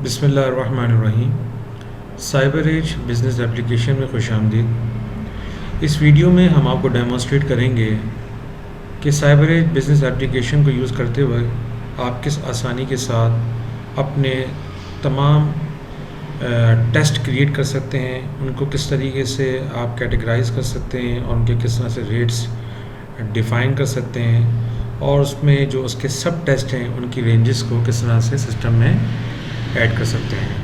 बिस्मिल्लाहिर्रहमानिर्रहीम। Cyber as business application में खुशामदीद। इस वीडियो में हम आपको डेमोंस्ट्रेट करेंगे कि साइबर एज बिज़नेस एप्लीकेशन को यूज़ करते हुए आप किस आसानी के साथ अपने तमाम टेस्ट क्रिएट कर सकते हैं, उनको किस तरीके से आप कैटेगराइज़ कर सकते हैं और उनके किस तरह से रेट्स डिफ़ाइन कर सकते हैं, और उसमें जो उसके सब टेस्ट हैं उनकी रेंजेस को किस तरह से सिस्टम में ऐड कर सकते हैं।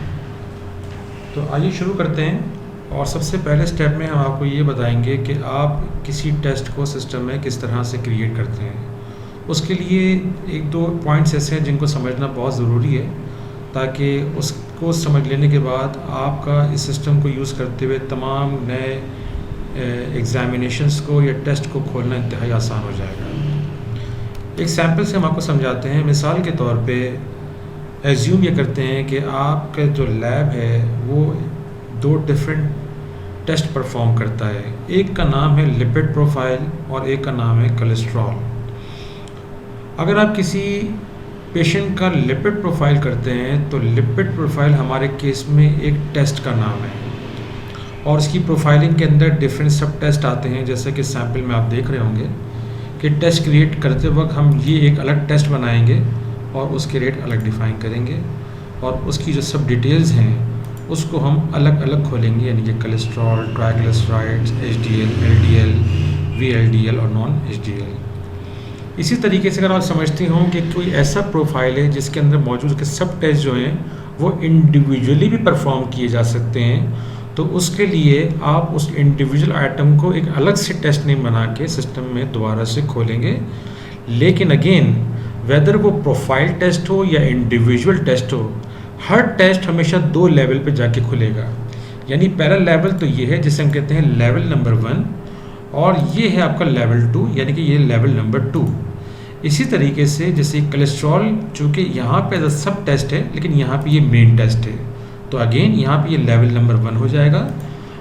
तो आइए शुरू करते हैं। और सबसे पहले स्टेप में हम आपको ये बताएंगे कि आप किसी टेस्ट को सिस्टम में किस तरह से क्रिएट करते हैं। उसके लिए एक दो पॉइंट्स ऐसे हैं जिनको समझना बहुत ज़रूरी है, ताकि उसको समझ लेने के बाद आपका इस सिस्टम को यूज़ करते हुए तमाम नए एग्ज़ामिनेशंस को या टेस्ट को खोलना इंतहाई आसान हो जाएगा। एक सैम्पल से हम आपको समझाते हैं। मिसाल के तौर पे एज्यूम ये करते हैं कि आपका जो लैब है वो दो डिफरेंट टेस्ट परफॉर्म करता है। एक का नाम है लिपिड प्रोफाइल और एक का नाम है कोलेस्ट्रॉल। अगर आप किसी पेशेंट का लिपिड प्रोफाइल करते हैं तो लिपिड प्रोफाइल हमारे केस में एक टेस्ट का नाम है, और इसकी प्रोफाइलिंग के अंदर डिफरेंट सब टेस्ट आते हैं। जैसे कि सैम्पल में आप देख रहे होंगे कि टेस्ट क्रिएट करते वक्त हम ये एक अलग टेस्ट बनाएंगे और उसके रेट अलग डिफ़ाइन करेंगे, और उसकी जो सब डिटेल्स हैं उसको हम अलग अलग खोलेंगे, यानी कि cholesterol, triglycerides, HDL, LDL, VLDL और नॉन एचडीएल। इसी तरीके से अगर आप समझते हो कि कोई ऐसा प्रोफाइल है जिसके अंदर मौजूद के सब टेस्ट जो हैं वो इंडिविजुअली भी परफॉर्म किए जा सकते हैं, तो उसके लिए आप उस इंडिविजुअल आइटम को एक अलग से टेस्ट नेम बना के सिस्टम में दोबारा से खोलेंगे। लेकिन अगेन, वेदर वो प्रोफाइल टेस्ट हो या इंडिविजुअल टेस्ट हो, हर टेस्ट हमेशा दो लेवल पे जाके खुलेगा। यानी पहला लेवल तो ये है जिसे हम कहते हैं लेवल नंबर 1, और ये है आपका लेवल 2, यानी कि ये लेवल नंबर 2। इसी तरीके से जैसे कोलेस्ट्रॉल, चूँकि यहाँ पे सब टेस्ट है लेकिन यहाँ पे ये मेन टेस्ट है, तो अगेन यहाँ पे ये लेवल नंबर 1 हो जाएगा।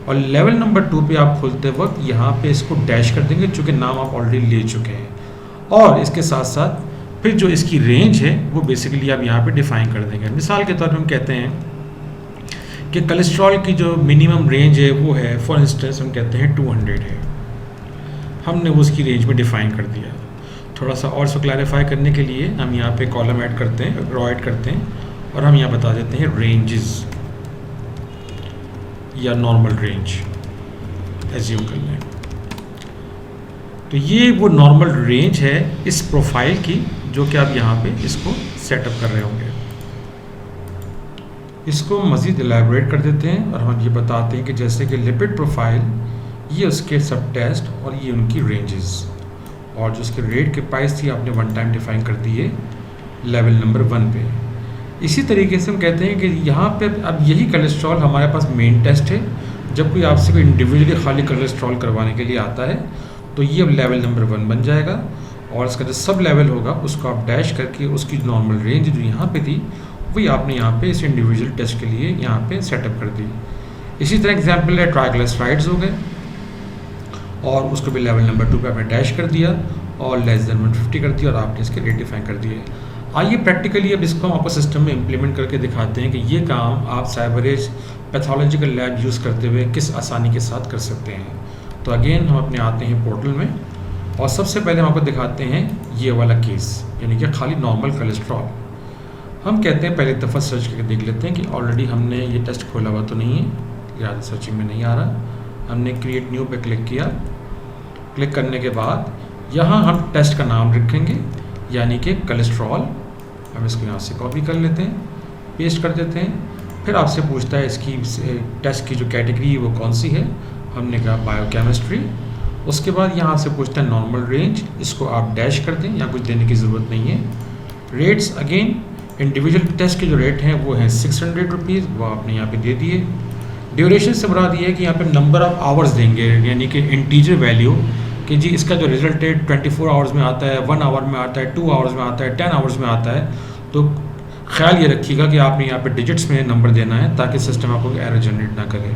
और लेवल नंबर 2 पे आप खोलते वक्त यहाँ पे इसको डैश कर देंगे, चूँकि नाम आप ऑलरेडी ले चुके हैं। और इसके साथ साथ फिर जो इसकी रेंज है वो बेसिकली आप यहाँ पे डिफ़ाइन कर देंगे। मिसाल के तौर पर हम कहते हैं कि कोलेस्ट्रॉल की जो मिनिमम रेंज है वो है, फॉर इंस्टेंस हम कहते हैं 200 है। हमने वो उसकी रेंज में डिफ़ाइन कर दिया। थोड़ा सा और इसको क्लैरिफाई करने के लिए हम यहाँ पे कॉलम ऐड करते हैं, रो ऐड करते हैं, और हम यहाँ बता देते हैं रेंजेस या नॉर्मल रेंज एज्यूम कर लें। तो ये वो नॉर्मल रेंज है इस प्रोफाइल की, जो कि आप यहाँ पे इसको सेटअप कर रहे होंगे। इसको मज़ीद एलैबोरेट कर देते हैं और हम ये बताते हैं कि जैसे कि लिपिड प्रोफाइल, ये उसके सब टेस्ट और ये उनकी रेंजेस, और जो उसके रेट के प्राइस थी आपने वन टाइम डिफ़ाइन कर दिए लेवल नंबर 1 पे। इसी तरीके से हम कहते हैं कि यहाँ पे अब यही कोलेस्ट्रॉल हमारे पास मेन टेस्ट है। जब कोई आपसे कोई इंडिविजुअली खाली कोलेस्ट्रॉल करवाने के लिए आता है तो ये अब लेवल नंबर 1 बन जाएगा, और इसका जो सब लेवल होगा उसको आप डैश करके उसकी नॉर्मल रेंज जो यहाँ पे थी वही आपने यहाँ पे इस इंडिविजुअल टेस्ट के लिए यहाँ पे सेटअप कर दी। इसी तरह एग्जांपल है ट्राइग्लिसराइड्स हो गए, और उसको भी लेवल नंबर 2 पे आपने डैश कर दिया और लेस देन 150 कर दिया, और आपने इसके रेट डिफाइन कर दिए। आइए प्रैक्टिकली अब इसको हम आपको सिस्टम में इम्प्लीमेंट करके दिखाते हैं कि ये काम आप cyber age pathological lab use करते हुए किस आसानी के साथ कर सकते हैं। तो अगेन हम अपने आते हैं पोर्टल में, और सबसे पहले हम आपको दिखाते हैं ये वाला केस, यानी कि खाली नॉर्मल कोलेस्ट्रॉल। हम कहते हैं पहले दफ़ा सर्च करके देख लेते हैं कि ऑलरेडी हमने ये टेस्ट खोला हुआ तो नहीं है, या सर्चिंग में नहीं आ रहा। हमने क्रिएट न्यू पे क्लिक किया। क्लिक करने के बाद यहाँ हम टेस्ट का नाम रखेंगे, यानी कि कोलेस्ट्रॉल। हम इसको यहाँ से कॉपी कर लेते हैं, पेस्ट कर देते हैं। फिर आपसे पूछता है इसकी टेस्ट की जो कैटेगरी है वो कौन सी है। हमने कहा बायोकेमिस्ट्री। उसके बाद यहाँ से पूछता है नॉर्मल रेंज, इसको आप डैश कर दें, या कुछ देने की ज़रूरत नहीं है। रेट्स अगेन इंडिविजुअल टेस्ट के जो रेट हैं वो हैं 600 रुपीज़, वो आपने यहाँ पे दे दिए। ड्यूरेशन से मुराद ये है कि यहाँ पे नंबर ऑफ़ आवर्स देंगे, यानी कि इंटीजर वैल्यू, कि जी इसका जो रिजल्ट है 24 आवर्स में आता है, 1 आवर में आता है, 2 आवर्स में आता है, 10 आवर्स में आता है। तो ख्याल ये रखिएगा कि आपने यहाँ पे डिजिट्स में नंबर देना है ताकि सिस्टम आपको एरर जनरेट ना करे।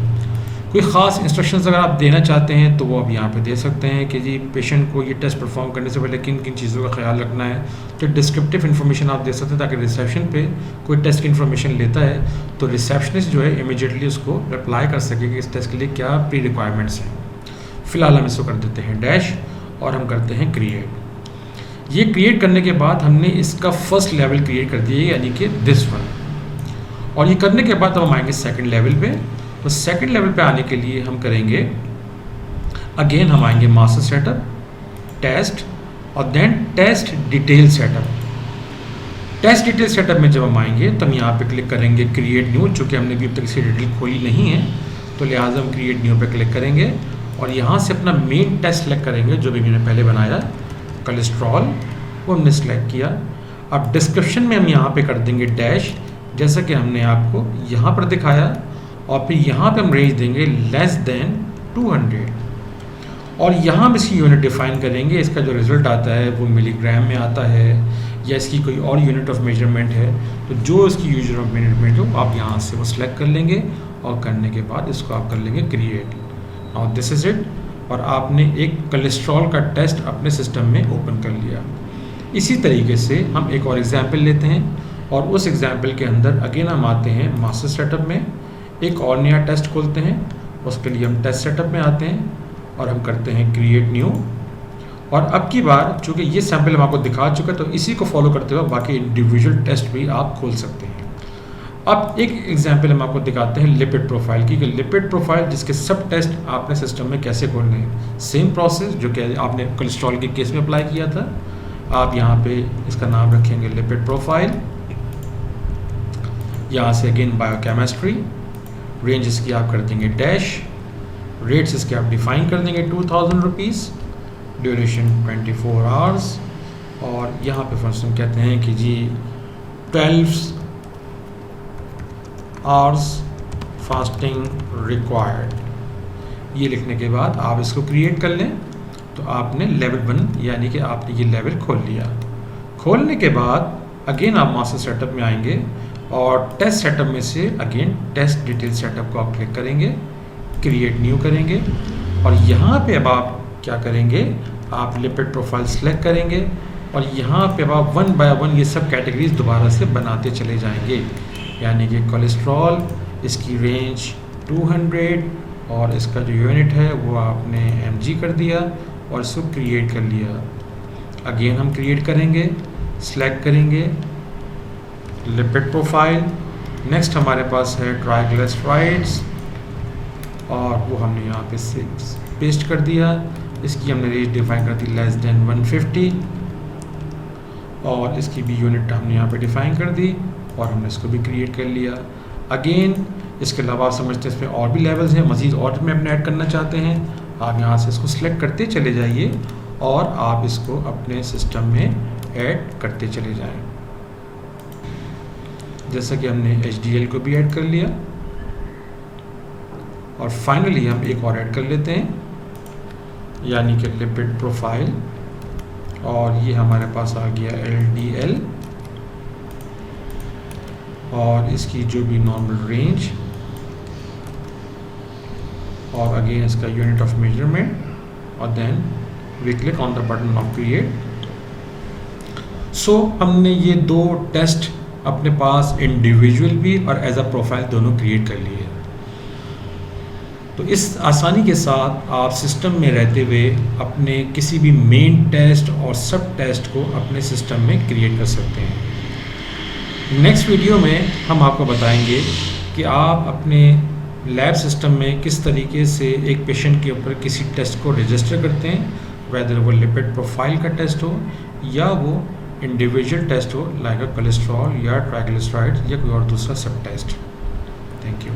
कोई ख़ास इंस्ट्रक्शंस अगर आप देना चाहते हैं तो वो आप यहाँ पे दे सकते हैं कि जी पेशेंट को ये टेस्ट परफॉर्म करने से पहले किन किन चीज़ों का ख्याल रखना है। तो डिस्क्रिप्टिव इन्फॉर्मेशन आप दे सकते हैं ताकि रिसेप्शन पे कोई टेस्ट की इन्फॉर्मेशन लेता है तो रिसेप्शनिस्ट जो है इमीडिएटली उसको रिप्लाई कर सके कि इस टेस्ट के लिए क्या प्री रिक्वायरमेंट्स हैं। फ़िलहाल हम इसको कर देते हैं डैश और हम करते हैं क्रिएट। ये क्रिएट करने के बाद हमने इसका फर्स्ट लेवल क्रिएट कर दिया यानी कि दिस वन। और ये करने के बाद हम आएंगे सेकंड लेवल पे। तो सेकंड लेवल पे आने के लिए हम करेंगे अगेन हम आएंगे मास्टर सेटअप, टेस्ट और then test detail setup. Test detail setup में जब हम आएंगे तो हम यहाँ पे क्लिक करेंगे क्रिएट न्यू, चूँकि हमने अभी तक इसकी डिटेल खोली नहीं है तो लिहाजा हम क्रिएट न्यू पे क्लिक करेंगे और यहाँ से अपना मेन टेस्ट सेलेक्ट करेंगे जो भी मैंने पहले बनाया कोलेस्ट्रॉल, वो हमने सेलेक्ट किया। अब डिस्क्रिप्शन में हम यहाँ पे कर देंगे डैश, जैसा कि हमने आपको यहाँ पर दिखाया, और फिर यहाँ पे हम रेंज देंगे लेस देन 200 और यहाँ हम इसकी यूनिट डिफाइन करेंगे। इसका जो रिज़ल्ट आता है वो मिलीग्राम में आता है या इसकी कोई और यूनिट ऑफ मेजरमेंट है, तो जो इसकी यूनिट ऑफ मेजरमेंट हो आप यहाँ से वो सिलेक्ट कर लेंगे और करने के बाद इसको आप कर लेंगे create. Now this is it, और आपने एक कोलेस्ट्रॉल का टेस्ट अपने सिस्टम में ओपन कर लिया। इसी तरीके से हम एक और एग्जाम्पल लेते हैं और उस एग्जाम्पल के अंदर अगेन हम आते हैं मास्टर सेटअप में, एक और नया टेस्ट खोलते हैं। उसके लिए हम टेस्ट सेटअप में आते हैं और हम करते हैं क्रिएट न्यू। और अब की बार चूँकि ये सैम्पल हम आपको दिखा चुके तो इसी को फॉलो करते हुए बाकी इंडिविजुअल टेस्ट भी आप खोल सकते हैं। अब एक एग्जाम्पल हम आपको दिखाते हैं लिपिड प्रोफाइल की, कि लिपिड प्रोफाइल जिसके सब टेस्ट आपने सिस्टम में कैसे खोलने हैं। सेम प्रोसेस जो कि आपने कोलेस्ट्रॉल के केस में अप्लाई किया था। आप यहाँ पे इसका नाम रखेंगे लिपिड प्रोफाइल, यहाँ से अगेन बायोकेमिस्ट्री, रेंज इसकी आप कर देंगे डैश, रेट्स इसके आप डिफाइन कर देंगे 2000 रुपीज़, ड्यूरेशन 24 आवर्स, और यहाँ पे फर्स्ट हम कहते हैं कि जी 12 आवर्स फास्टिंग रिक्वायर्ड। ये लिखने के बाद आप इसको क्रिएट कर लें तो आपने लेवल 1 यानी कि आपने ये लेवल खोल लिया। खोलने के बाद अगेन आप मास्टर सेटअप में आएंगे और टेस्ट सेटअप में से अगेन टेस्ट डिटेल सेटअप को आप क्लिक करेंगे, क्रिएट न्यू करेंगे और यहाँ पे अब आप क्या करेंगे, आप लिपिड प्रोफाइल सेलेक्ट करेंगे और यहाँ पे अब आप 1 बाय 1 ये सब कैटेगरीज दोबारा से बनाते चले जाएंगे। यानी कि कोलेस्ट्रॉल, इसकी रेंज 200 और इसका जो यूनिट है वो आपने mg कर दिया और इसको क्रिएट कर लिया। अगेन हम क्रिएट करेंगे, सेलेक्ट करेंगे लिपिड प्रोफाइल, नेक्स्ट हमारे पास है ट्राइग्लिसराइड्स और वो हमने यहाँ पे से पेस्ट कर दिया। इसकी हमने रेंज डिफाइन कर दी लेस देन 150 और इसकी भी यूनिट हमने यहाँ पे डिफाइन कर दी और हमने इसको भी क्रिएट कर लिया। अगेन इसके अलावा आप समझते हैं इसमें और भी लेवल्स हैं, मज़ीद और में अपने ऐड करना चाहते हैं आप यहाँ से इसको सिलेक्ट करते चले जाइए और आप इसको अपने सिस्टम में ऐड करते चले जाएं। जैसा कि हमने HDL को भी ऐड कर लिया और फाइनली हम एक और ऐड कर लेते हैं यानी कि लिपिड प्रोफाइल, और ये हमारे पास आ गया LDL और इसकी जो भी नॉर्मल रेंज और अगेन इसका यूनिट ऑफ मेजरमेंट और then we click on the button of create. So हमने ये दो टेस्ट अपने पास इंडिविजुअल भी और एज अ प्रोफाइल दोनों क्रिएट कर लिए। तो इस आसानी के साथ आप सिस्टम में रहते हुए अपने किसी भी मेन टेस्ट और सब टेस्ट को अपने सिस्टम में क्रिएट कर सकते हैं। नेक्स्ट वीडियो में हम आपको बताएंगे कि आप अपने लैब सिस्टम में किस तरीके से एक पेशेंट के ऊपर किसी टेस्ट को रजिस्टर करते हैं, वेदर वो लिपिड प्रोफाइल का टेस्ट हो या वो इंडिविजुअल टेस्ट हो लाइक कोलेस्ट्रॉल या ट्राइग्लिसराइड्स या कोई और दूसरा सब टेस्ट। Thank you.